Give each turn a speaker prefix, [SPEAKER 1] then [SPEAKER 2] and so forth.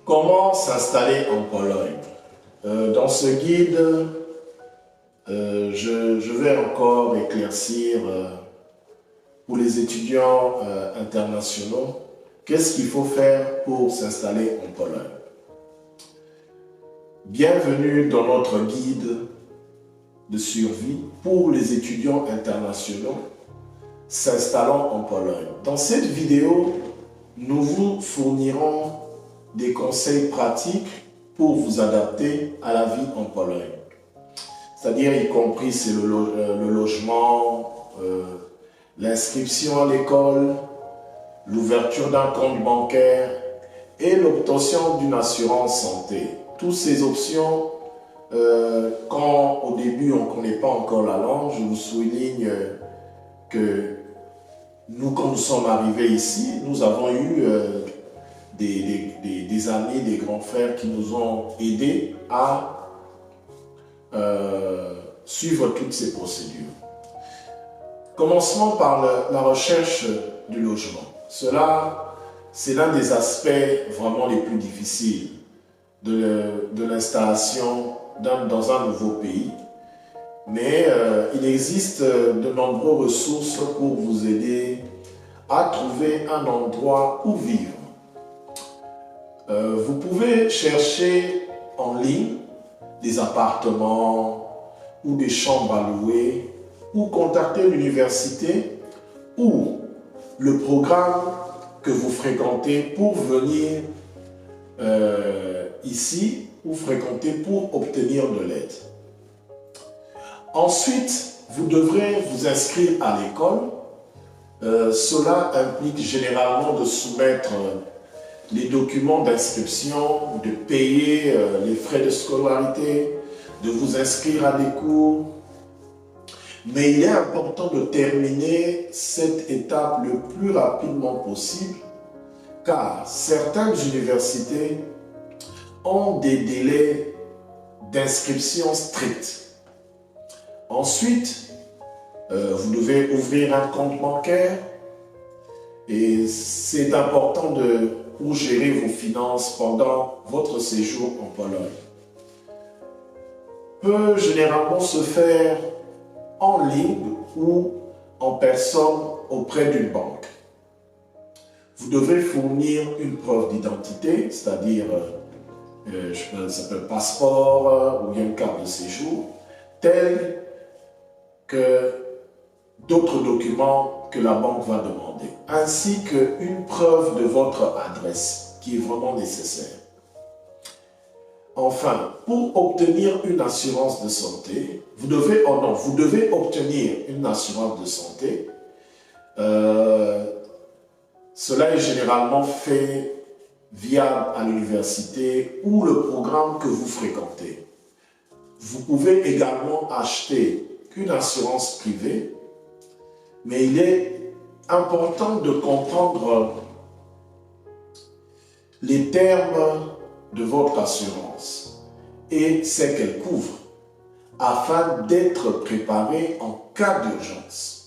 [SPEAKER 1] Comment s'installer en Pologne? Dans ce guide, je vais encore éclaircir pour les étudiants internationaux qu'est-ce qu'il faut faire pour s'installer en Pologne. Bienvenue dans notre guide de survie pour les étudiants internationaux s'installant en Pologne. Dans cette vidéo, nous vous fournirons des conseils pratiques pour vous adapter à la vie en Pologne. C'est-à-dire, y compris c'est le logement, l'inscription à l'école, l'ouverture d'un compte bancaire et l'obtention d'une assurance santé. Toutes ces options, quand au début on ne connaît pas encore la langue, je vous souligne que nous, quand nous sommes arrivés ici, nous avons eu des amis, des grands frères qui nous ont aidés à suivre toutes ces procédures. Commençons par la recherche du logement. Cela, c'est l'un des aspects vraiment les plus difficiles de l'installation dans un nouveau pays. Mais il existe de nombreuses ressources pour vous aider à trouver un endroit où vivre. Vous pouvez chercher en ligne des appartements ou des chambres à louer ou contacter l'université ou le programme que vous fréquentez pour venir ici ou fréquenter pour obtenir de l'aide. Ensuite, vous devrez vous inscrire à l'école. Cela implique généralement de soumettre les documents d'inscription, de payer les frais de scolarité, de vous inscrire à des cours. Mais il est important de terminer cette étape le plus rapidement possible car certaines universités ont des délais d'inscription stricts. Ensuite, vous devez ouvrir un compte bancaire et c'est important pour gérer vos finances pendant votre séjour en Pologne. Peut généralement se faire en ligne ou en personne auprès d'une banque. Vous devez fournir une preuve d'identité, c'est-à-dire ça peut être passeport ou bien une carte de séjour, telle que d'autres documents que la banque va demander, ainsi qu'une preuve de votre adresse qui est vraiment nécessaire. Enfin, pour obtenir une assurance de santé, vous devez obtenir une assurance de santé. Cela est généralement fait via à l'université ou le programme que vous fréquentez. Vous pouvez également acheter une assurance privée, mais il est important de comprendre les termes de votre assurance et ce qu'elle couvre afin d'être préparé en cas d'urgence.